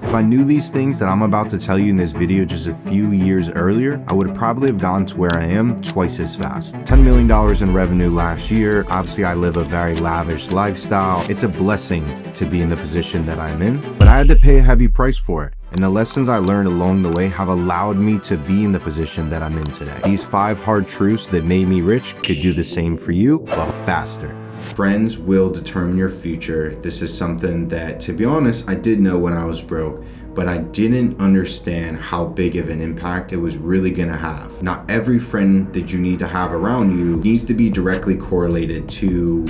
If I knew these things that I'm about to tell you in this video just a few years earlier, I would probably have gotten to where I am twice as fast. $10 million in revenue last year. Obviously, I live a very lavish lifestyle. It's a blessing to be in the position that I'm in, but I had to pay a heavy price for it. And the lessons I learned along the way have allowed me to be in the position that I'm in today. These 5 hard truths that made me rich could do the same for you, but faster. Friends will determine your future. This is something that, to be honest, I did know when I was broke, but I didn't understand how big of an impact it was really gonna have. Not every friend that you need to have around you needs to be directly correlated to,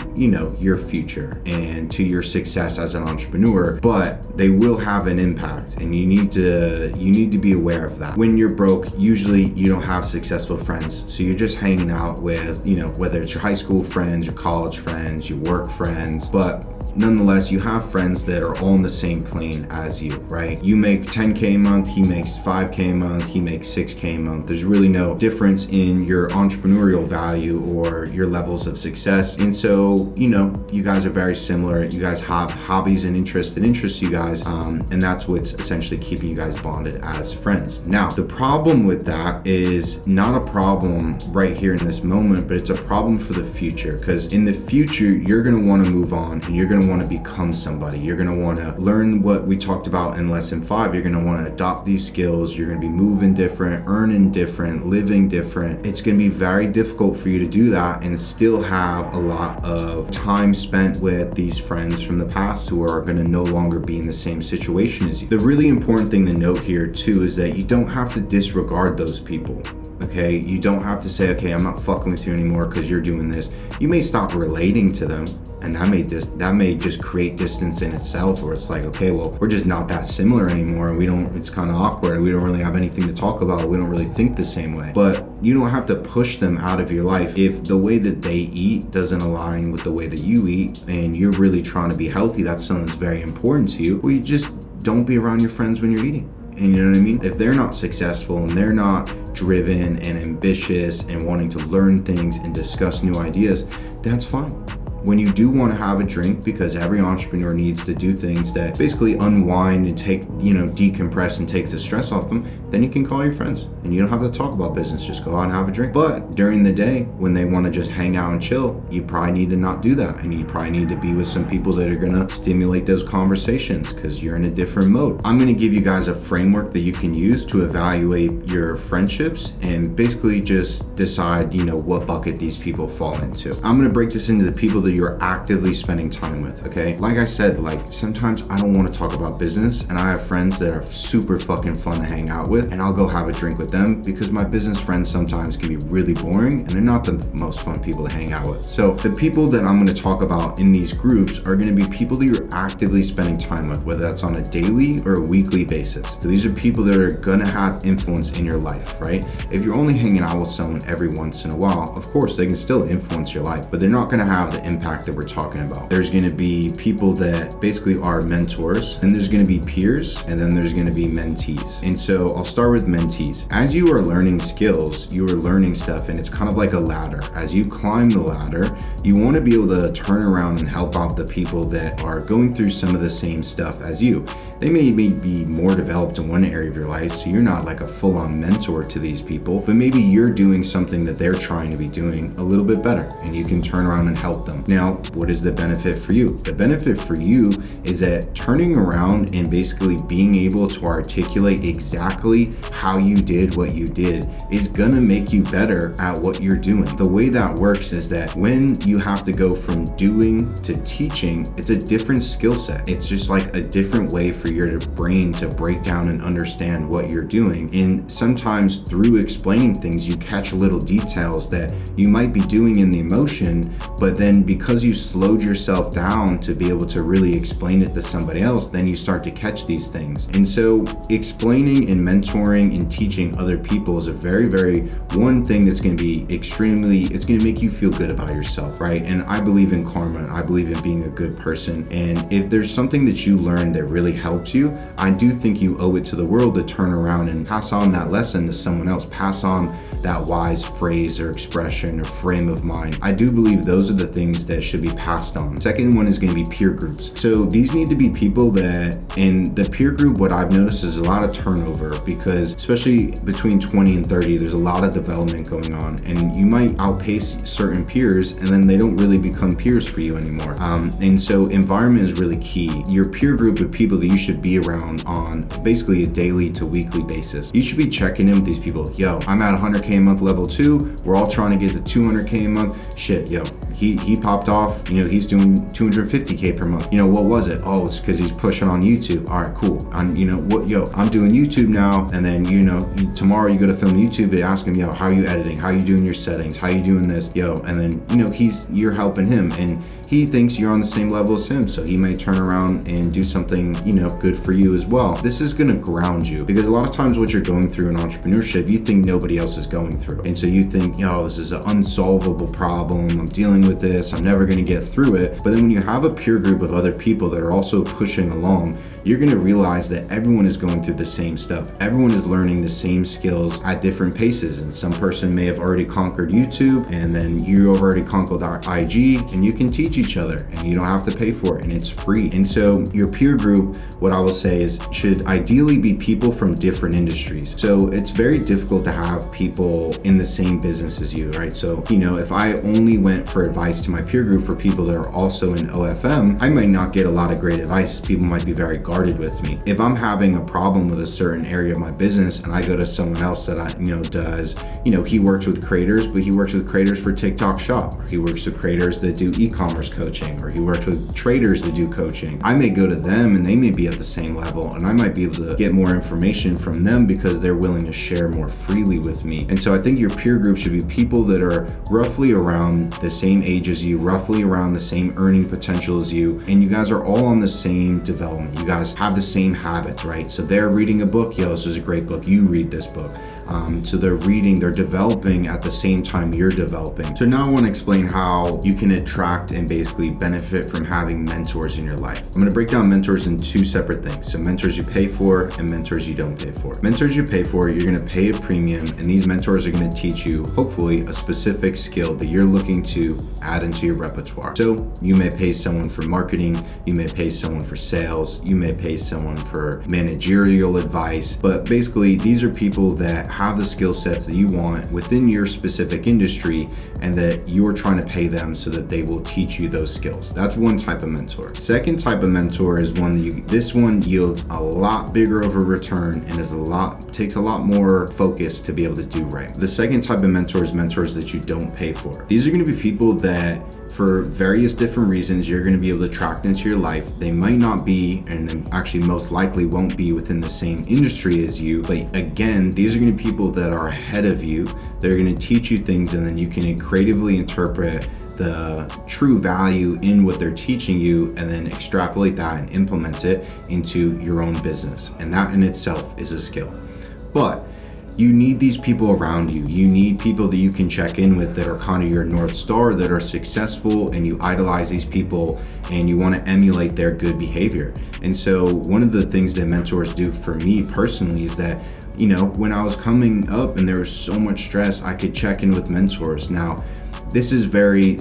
your future and to your success as an entrepreneur, but they will have an impact, and you need to be aware of that. When you're broke, usually you don't have successful friends, so you're just hanging out with, whether it's your high school friends, your college friends, your work friends, but nonetheless, you have friends that are all in the same plane as you, right? You make 10K a month, he makes 5K a month, he makes 6K a month. There's really no difference in your entrepreneurial value or your levels of success. And so, you guys are very similar. You guys have hobbies and interests that interest you guys. And that's what's essentially keeping you guys bonded as friends. Now, the problem with that is not a problem right here in this moment, but it's a problem for the future. Because in the future, you're going to want to move on, and you're going to want to become somebody. You're going to want to learn what we talked about in lesson 5. You're going to want to adopt these skills. You're going to be moving different, earning different, living different. It's going to be very difficult for you to do that and still have a lot of time spent with these friends from the past who are going to no longer be in the same situation as you. The really important thing to note here too is that you don't have to disregard those people. Okay, you don't have to say, okay, I'm not fucking with you anymore because you're doing this. You may stop relating to them, and that may just create distance in itself, where it's like, okay, well, we're just not that similar anymore, and it's kind of awkward, and we don't really have anything to talk about. We don't really think the same way. But you don't have to push them out of your life if the way that they eat doesn't align with the way that you eat, and you're really trying to be healthy. That's something that's very important to you. Well, you just don't be around your friends when you're eating. And you know what I mean? If they're not successful and they're not driven and ambitious and wanting to learn things and discuss new ideas, that's fine. When you do want to have a drink, because every entrepreneur needs to do things that basically unwind and take, decompress and takes the stress off them, then you can call your friends and you don't have to talk about business. Just go out and have a drink. But during the day, when they want to just hang out and chill, you probably need to not do that. And you probably need to be with some people that are going to stimulate those conversations because you're in a different mode. I'm going to give you guys a framework that you can use to evaluate your friendships and basically just decide, what bucket these people fall into. I'm going to break this into the people that you're actively spending time with, okay? Like I said, sometimes I don't want to talk about business, and I have friends that are super fucking fun to hang out with, and I'll go have a drink with them because my business friends sometimes can be really boring and they're not the most fun people to hang out with. So the people that I'm going to talk about in these groups are going to be people that you're actively spending time with, whether that's on a daily or a weekly basis. So these are people that are going to have influence in your life, right? If you're only hanging out with someone every once in a while, of course they can still influence your life, but they're not going to have the impact that we're talking about. There's going to be people that basically are mentors, and there's going to be peers, and then there's going to be mentees. And so I'll start with mentees. As you are learning skills, you are learning stuff, and it's kind of like a ladder. As you climb the ladder, you want to be able to turn around and help out the people that are going through some of the same stuff as you. They may be more developed in one area of your life, so you're not like a full-on mentor to these people, but maybe you're doing something that they're trying to be doing a little bit better, and you can turn around and help them. Now, what is the benefit for you? The benefit for you is that turning around and basically being able to articulate exactly how you did what you did is gonna make you better at what you're doing. The way that works is that when you have to go from doing to teaching, it's a different skill set. It's just like a different way for your brain to break down and understand what you're doing. And sometimes through explaining things, you catch little details that you might be doing in the emotion, but then because you slowed yourself down to be able to really explain it to somebody else, then you start to catch these things. And so explaining and mentoring and teaching other people is a very, very one thing that's going to be it's going to make you feel good about yourself, right? And I believe in karma. I believe in being a good person. And if there's something that you learn that really helps helps you, I do think you owe it to the world to turn around and pass on that lesson to someone else, pass on that wise phrase or expression or frame of mind. I do believe those are the things that should be passed on. Second one is going to be peer groups. So these need to be people that, in the peer group, what I've noticed is a lot of turnover, because especially between 20 and 30, there's a lot of development going on, and you might outpace certain peers and then they don't really become peers for you anymore. And so environment is really key. Your peer group of people that you should be around on basically a daily to weekly basis. You should be checking in with these people. Yo, I'm at 100K a month level 2. We're all trying to get to 200K a month. Shit, yo, he popped off, he's doing 250K per month. What was it? Oh, it's because he's pushing on YouTube. All right, cool. I'm doing YouTube now. And then, tomorrow you go to film YouTube, they ask him, yo, how are you editing? How are you doing your settings? How are you doing this? Yo, and then, you're helping him, and he thinks you're on the same level as him. So he may turn around and do something, good for you as well. This is going to ground you, because a lot of times what you're going through in entrepreneurship, you think nobody else is going through. And so you think, this is an unsolvable problem. I'm dealing with this. I'm never going to get through it. But then when you have a peer group of other people that are also pushing along, you're going to realize that everyone is going through the same stuff. Everyone is learning the same skills at different paces. And some person may have already conquered YouTube, and then you have already conquered our IG, and you can teach each other and you don't have to pay for it, and it's free. And so your peer group, what I will say is, should ideally be people from different industries. So it's very difficult to have people in the same business as you, right? So, if I only went for advice to my peer group for people that are also in OFM, I might not get a lot of great advice. People might be very guarded with me. If I'm having a problem with a certain area of my business and I go to someone else that does, he works with creators, but he works with creators for TikTok Shop, or he works with creators that do e-commerce coaching, or he works with traders that do coaching. I may go to them and they may be at the same level, and I might be able to get more information from them because they're willing to share more freely with me. And so I think your peer group should be people that are roughly around the same age as you, roughly around the same earning potential as you, and you guys are all on the same development. You guys have the same habits, right? So they're reading a book. Yo, this is a great book. You read this book. So they're developing at the same time you're developing. So now I want to explain how you can attract and basically benefit from having mentors in your life. I'm going to break down mentors in two separate things. So mentors you pay for and mentors you don't pay for. Mentors you pay for, you're going to pay a premium, and these mentors are going to teach you, hopefully, a specific skill that you're looking to add into your repertoire. So you may pay someone for marketing, you may pay someone for sales, you may pay someone for managerial advice, but basically these are people that have the skill sets that you want within your specific industry, and that you're trying to pay them so that they will teach you those skills. That's one type of mentor. Second type of mentor is one that this one yields a lot bigger of a return and takes a lot more focus to be able to do right. The second type of mentor is mentors that you don't pay for. These are going to be people that, for various different reasons, you're going to be able to attract into your life. They might not be, and actually most likely won't be, within the same industry as you, but again, these are going to be people that are ahead of you. They're going to teach you things, and then you can creatively interpret the true value in what they're teaching you, and then extrapolate that and implement it into your own business. And that in itself is a skill. But you need these people around you. You need people that you can check in with that are kind of your North Star, that are successful, and you idolize these people and you want to emulate their good behavior. And so one of the things that mentors do for me personally is that, when I was coming up and there was so much stress, I could check in with mentors. Now, this is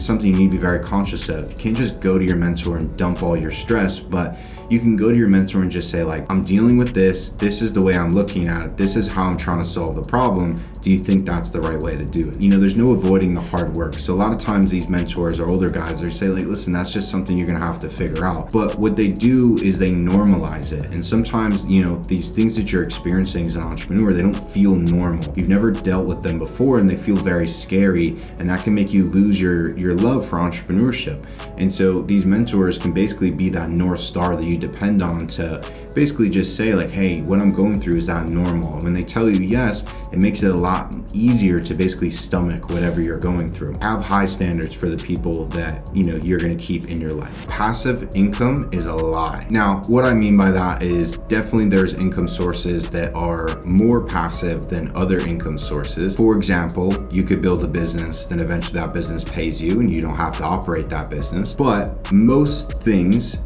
something you need to be very conscious of. You can't just go to your mentor and dump all your stress, but you can go to your mentor and just say, like, I'm dealing with this. This is the way I'm looking at it. This is how I'm trying to solve the problem. Do you think that's the right way to do it? There's no avoiding the hard work. So a lot of times these mentors or older guys, they say, like, listen, that's just something you're gonna have to figure out. But what they do is they normalize it. And sometimes, these things that you're experiencing as an entrepreneur, they don't feel normal. You've never dealt with them before, and they feel very scary, and that can make you lose your love for entrepreneurship. And so these mentors can basically be that North Star that you depend on to basically just say, like, hey, what I'm going through, is that normal? And when they tell you yes, it makes it a lot easier to basically stomach whatever you're going through. Have high standards for the people that you're going to keep in your life. Passive income is a lie. Now, what I mean by that is definitely there's income sources that are more passive than other income sources. For example, you could build a business, then eventually that business pays you and you don't have to operate that business. But most things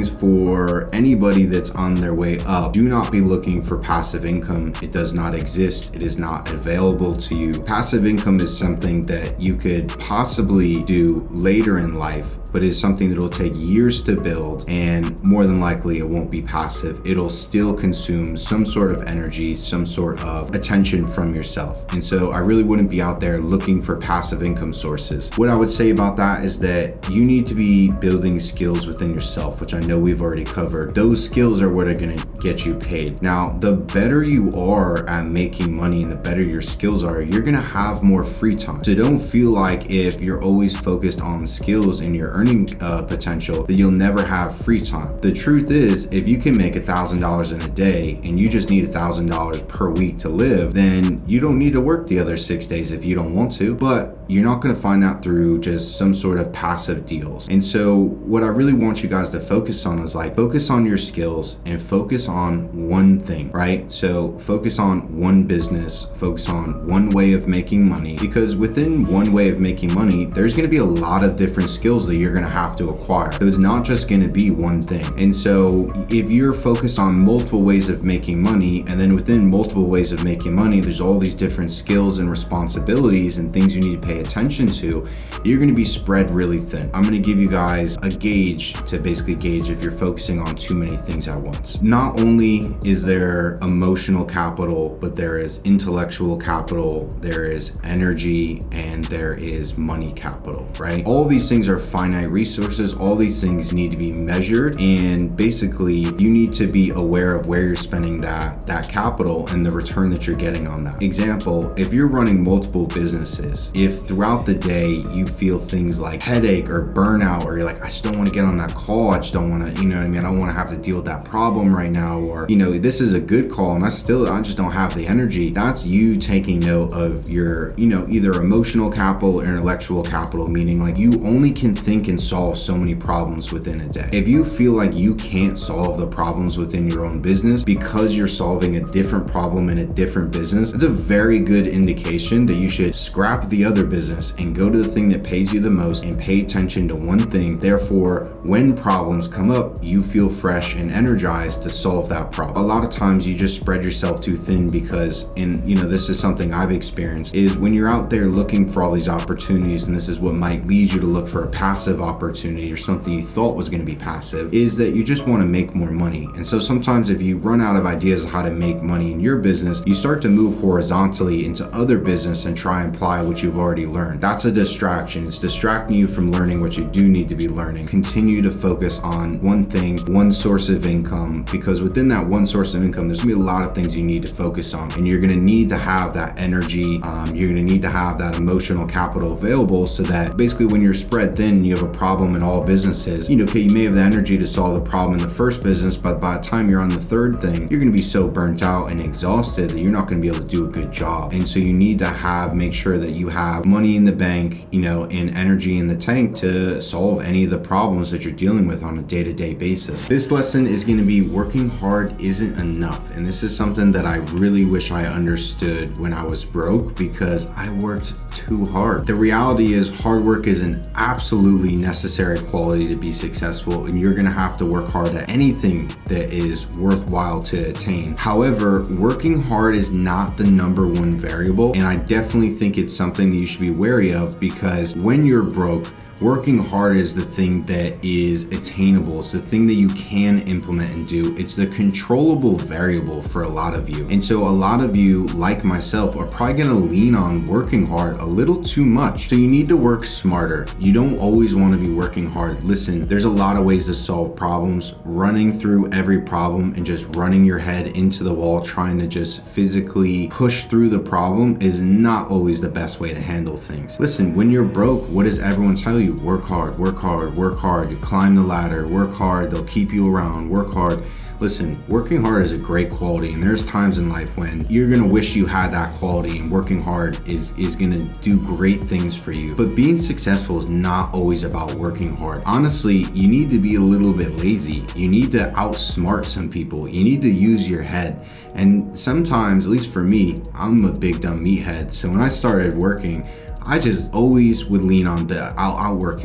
for anybody that's on their way up, do not be looking for passive income. It does not exist. It is not available to you. Passive income is something that you could possibly do later in life, but it's something that will take years to build, and more than likely it won't be passive. It'll still consume some sort of energy, some sort of attention from yourself. And so I really wouldn't be out there looking for passive income sources. What I would say about that is that you need to be building skills within yourself, which I know we've already covered. Those skills are what are gonna get you paid. Now, the better you are at making money and the better your skills are, you're gonna have more free time. So don't feel like if you're always focused on skills and your earning potential that you'll never have free time. The truth is, if you can make $1,000 in a day and you just need $1,000 per week to live, then you don't need to work the other 6 days if you don't want to. But you're not going to find that through just some sort of passive deals. And so what I really want you guys to focus on is focus on your skills and focus on one thing, right? So focus on one business, focus on one way of making money, because within one way of making money, there's going to be a lot of different skills that you're going to have to acquire. So it's not just going to be one thing. And so if you're focused on multiple ways of making money, and then within multiple ways of making money, there's all these different skills and responsibilities and things you need to pay attention to, you're going to be spread really thin. I'm going to give you guys a gauge to basically gauge if you're focusing on too many things at once. Not only is there emotional capital, but there is intellectual capital, there is energy, and there is money capital, right? All these things are finite resources. All these things need to be measured, and basically you need to be aware of where you're spending that capital and the return that you're getting on that. Example, if you're running multiple businesses, if throughout the day you feel things like headache or burnout, or you're like, I just don't want to get on that call, I just don't want to, I don't want to have to deal with that problem right now, or this is a good call and I just don't have the energy. That's you taking note of your either emotional capital or intellectual capital, meaning you only can think and solve so many problems within a day. If you feel like you can't solve the problems within your own business because you're solving a different problem in a different business, it's a very good indication that you should scrap the other business and go to the thing that pays you the most and pay attention to one thing. Therefore, when problems come up, you feel fresh and energized to solve that problem. A lot of times you just spread yourself too thin because, and this is something I've experienced, is when you're out there looking for all these opportunities, and this is what might lead you to look for a passive opportunity or something you thought was going to be passive, is that you just want to make more money. And so sometimes if you run out of ideas of how to make money in your business, you start to move horizontally into other business and try and apply what you've already learned. That's a distraction. It's distracting you from learning what you do need to be learning. Continue to focus on one thing, one source of income, because within that one source of income, there's gonna be a lot of things you need to focus on, and you're gonna need to have that energy. You're gonna need to have that emotional capital available, so that basically when you're spread thin, you have a problem in all businesses. Okay, you may have the energy to solve the problem in the first business, but by the time you're on the third thing, you're gonna be so burnt out and exhausted that you're not gonna be able to do a good job. And so you need to make sure that you have money in the bank, and energy in the tank to solve any of the problems that you're dealing with on a day-to-day basis. This lesson is going to be working hard isn't enough. And this is something that I really wish I understood when I was broke, because I worked too hard. The reality is hard work is an absolutely necessary quality to be successful, and you're going to have to work hard at anything that is worthwhile to attain. However, working hard is not the number one variable, and I definitely think it's something that you should be wary of, because when you're broke, working hard is the thing that is attainable. It's the thing that you can implement and do. It's the controllable variable for a lot of you. And so a lot of you, like myself, are probably gonna lean on working hard a little too much. So you need to work smarter. You don't always wanna be working hard. Listen, there's a lot of ways to solve problems. Running through every problem and just running your head into the wall, trying to just physically push through the problem, is not always the best way to handle things. Listen, when you're broke, what does everyone tell you? Work hard, work hard, work hard. You climb the ladder, work hard, they'll keep you around, work hard. Listen, working hard is a great quality, and there's times in life when you're gonna wish you had that quality, and working hard is gonna do great things for you. But being successful is not always about working hard. Honestly, you need to be a little bit lazy. You need to outsmart some people. You need to use your head. And sometimes, at least for me, I'm a big dumb meathead. So when I started working, I just always would lean on the I'll outwork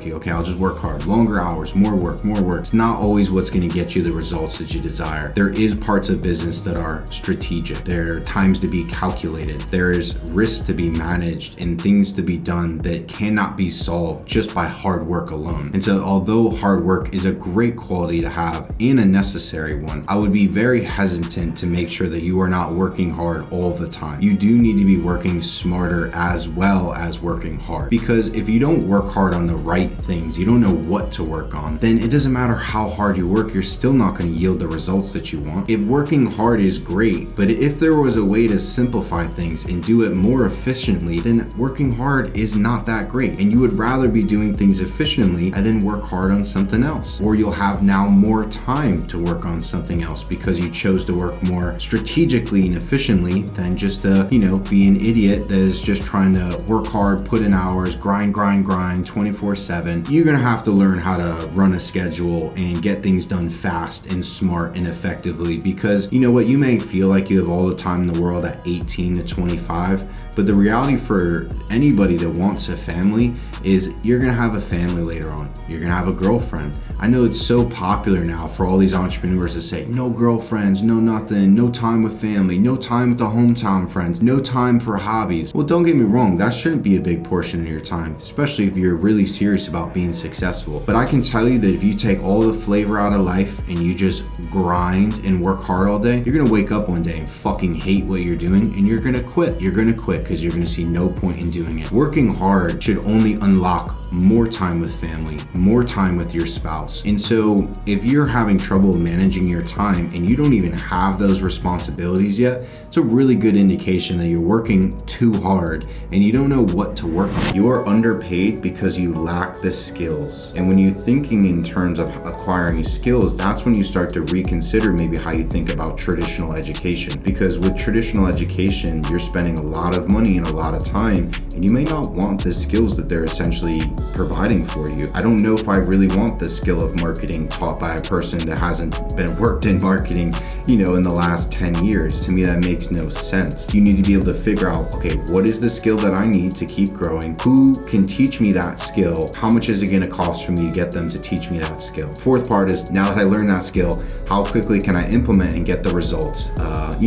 you, okay? I'll just work hard, longer hours, more work. It's not always what's gonna get you the results that you desire. There is parts of business that are strategic. There are times to be calculated. There is risks to be managed and things to be done that cannot be solved just by hard work alone. And so although hard work is a great quality to have and a necessary one, I would be very hesitant to make sure that you are not working hard all the time. You do need to be working smarter as well as working hard, because if you don't work hard on the right things, you don't know what to work on, then it doesn't matter how hard you work, you're still not going to yield the results that you want. If working hard is great, but if there was a way to simplify things and do it more efficiently, then working hard is not that great, and you would rather be doing things efficiently and then work hard on something else. Or you'll have now more time to work on something else because you chose to work more strategically and efficiently than just be an idiot that is just trying to work hard, put in hours, grind 24/7. You're gonna have to learn how to run a schedule and get things done fast and smart and effectively, because you know what, you may feel like you have all the time in the world at 18 to 25, but the reality for anybody that wants a family is you're gonna have a family later on. You're gonna have a girlfriend. I know it's so popular now for all these entrepreneurs to say, no girlfriends, no nothing, no time with family, no time with the hometown friends, no time for hobbies. Well, don't get me wrong, that shouldn't be a big portion of your time, especially if you're really serious about being successful. But I can tell you that if you take all the flavor out of life and you just grind and work hard all day, you're gonna wake up one day and fucking hate what you're doing, and you're gonna quit. You're gonna quit because you're gonna see no point in doing it. Working hard should only unlock more time with family, more time with your spouse. And so if you're having trouble managing your time and you don't even have those responsibilities yet, it's a really good indication that you're working too hard and you don't know what to work on. You're underpaid because you lack the skills. And when you're thinking in terms of acquiring skills, that's when you start to reconsider maybe how you think about traditional education. Because with traditional education, you're spending a lot of money and a lot of time, and you may not want the skills that they're essentially providing for you. I don't know if I really want the skill of marketing taught by a person that hasn't been worked in marketing, in the last 10 years. To me, that makes no sense. You need to be able to figure out, okay, what is the skill that I need to keep growing? Who can teach me that skill? How much is it going to cost for me to get them to teach me that skill? Fourth part is, now that I learned that skill, how quickly can I implement and get the results,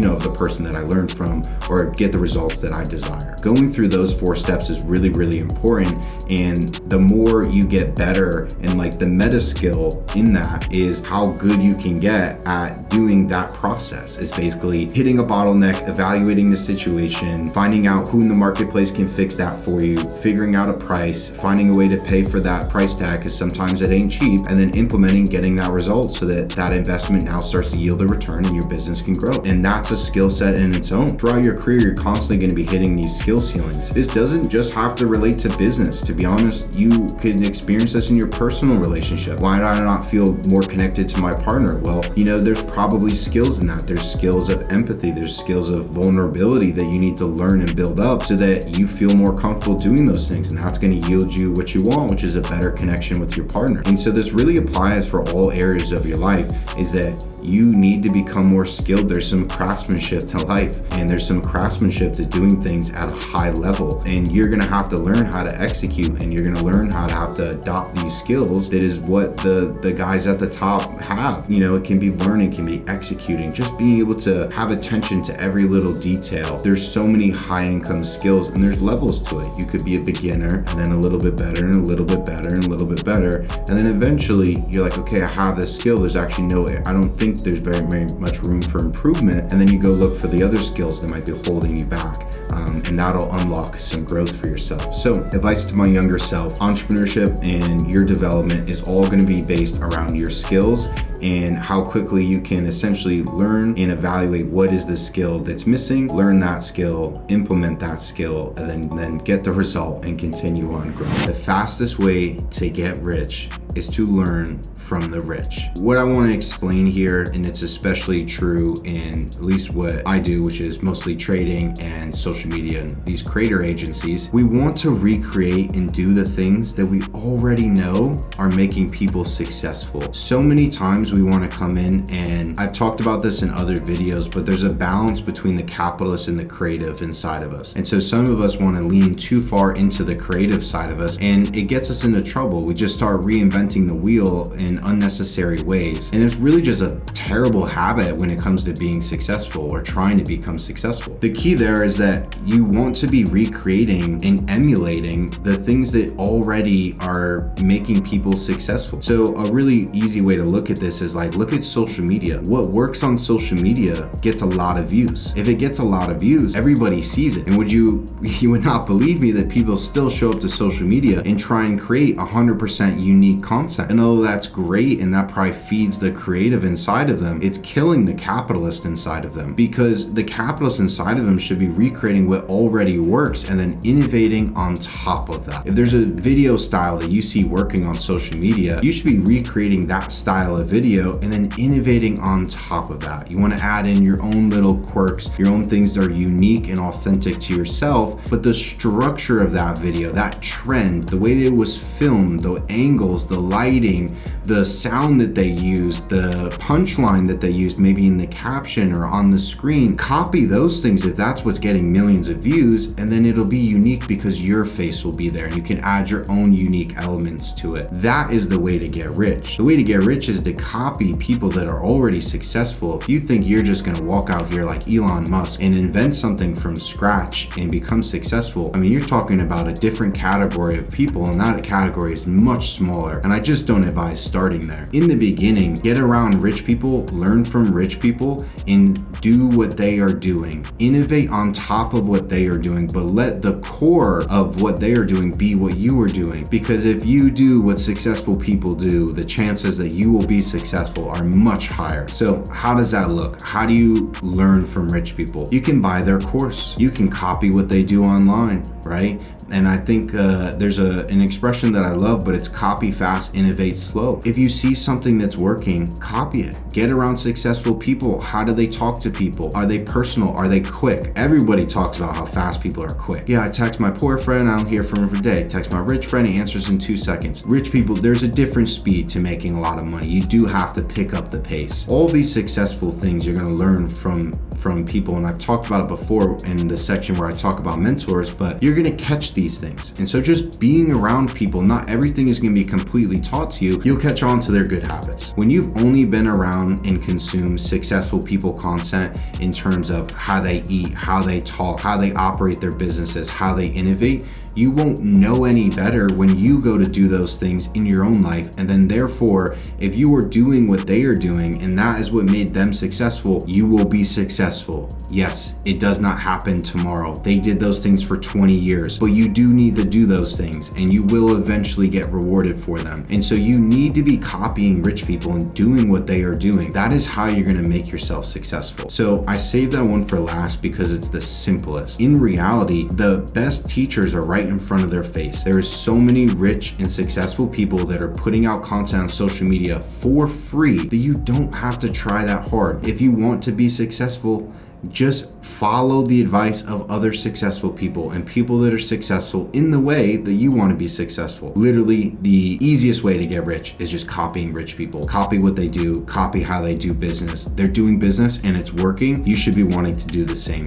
of the person that I learned from, or get the results that I desire? Going through those 4 steps is really, really important. And the more you get better, and like the meta skill in that is how good you can get at doing that process. Is basically hitting a bottleneck, evaluating the situation, finding out who in the marketplace can fix that for you, figuring out a price, finding a way to pay for that price tag, because sometimes it ain't cheap, and then implementing, getting that result so that that investment now starts to yield a return and your business can grow. And that's a skill set in its own. Throughout your career, you're constantly going to be hitting these skill ceilings. This doesn't just have to relate to business. To be honest, you can experience this in your personal relationship. Why do I not feel more connected to my partner? Well, there's probably skills in that. There's skills of empathy. There's skills of vulnerability that you need to learn and build up so that you feel more comfortable doing those things. And that's going to yield you what you want, which is a better connection with your partner. And so this really applies for all areas of your life, is that you need to become more skilled. There's some craftsmanship to life, and there's some craftsmanship to doing things at a high level. And you're going to have to learn how to execute, and you're going to learn how to have to adopt these skills. That is what the guys at the top have. It can be learning, can be executing, just being able to have attention to every little detail. There's so many high income skills, and there's levels to it. You could be a beginner, and then a little bit better, and a little bit better, and a little bit better. And then eventually you're like, okay, I have this skill. There's actually I don't think there's very, very much room for improvement. And then you go look for the other skills that might be holding you back. And that'll unlock some growth for yourself. So advice to my younger self: entrepreneurship and your development is all going to be based around your skills and how quickly you can essentially learn and evaluate what is the skill that's missing, learn that skill, implement that skill, and then get the result and continue on growing. The fastest way to get rich is to learn from the rich. What I want to explain here, and it's especially true in at least what I do, which is mostly trading and social media and these creator agencies, we want to recreate and do the things that we already know are making people successful. So many times we want to come in, and I've talked about this in other videos, but there's a balance between the capitalist and the creative inside of us. And so some of us want to lean too far into the creative side of us, and it gets us into trouble. We just start reinventing the wheel in unnecessary ways. And it's really just a terrible habit when it comes to being successful or trying to become successful. The key there is that you want to be recreating and emulating the things that already are making people successful. So a really easy way to look at this is like, look at social media. What works on social media gets a lot of views. If it gets a lot of views, everybody sees it. And you would not believe me that people still show up to social media and try and create 100% unique content. And although that's great and that probably feeds the creative inside of them, it's killing the capitalist inside of them, because the capitalist inside of them should be recreating what already works and then innovating on top of that. If there's a video style that you see working on social media, you should be recreating that style of video and then innovating on top of that. You want to add in your own little quirks, your own things that are unique and authentic to yourself, but the structure of that video, that trend, the way that it was filmed, the angles, the lighting, the sound that they used, the punchline that they used, maybe in the caption or on the screen, copy those things if that's what's getting millions of views, and then it'll be unique because your face will be there and you can add your own unique elements to it. That is the way to get rich. The way to get rich is to copy people that are already successful. If you think you're just gonna walk out here like Elon Musk and invent something from scratch and become successful, I mean, you're talking about a different category of people, and that category is much smaller. And I just don't advise starting there. In the beginning, get around rich people, learn from rich people, and do what they are doing. Innovate on top of what they are doing, but let the core of what they are doing be what you are doing. Because if you do what successful people do, the chances that you will be successful are much higher. So how does that look? How do you learn from rich people? You can buy their course. You can copy what they do online, right? And I think there's an expression that I love, but it's copy fast, innovate slow. If you see something that's working, copy it. Get around successful people. How do they talk to people? Are they personal? Are they quick? Everybody talks about how fast people are quick. Yeah, I text my poor friend, I don't hear from him for a day. Text my rich friend, he answers in 2 seconds. Rich people, there's a different speed to making a lot of money. You do have to pick up the pace. All these successful things you're gonna learn from people, and I've talked about it before in the section where I talk about mentors, but you're gonna catch these things. And so just being around people, not everything is gonna be completely taught to you. You'll catch on to their good habits. When you've only been around and consumed successful people content in terms of how they eat, how they talk, how they operate their businesses, how they innovate, you won't know any better when you go to do those things in your own life. And then therefore, if you are doing what they are doing and that is what made them successful, you will be successful. Yes, it does not happen tomorrow. They did those things for 20 years, but you do need to do those things and you will eventually get rewarded for them. And so you need to be copying rich people and doing what they are doing. That is how you're gonna make yourself successful. So I saved that one for last because it's the simplest. In reality, the best teachers are right in front of their face. There is so many rich and successful people that are putting out content on social media for free that you don't have to try that hard. If you want to be successful, just follow the advice of other successful people and people that are successful in the way that you want to be successful. Literally, the easiest way to get rich is just copying rich people. Copy what they do, copy how they do business. They're doing business and it's working. You should be wanting to do the same.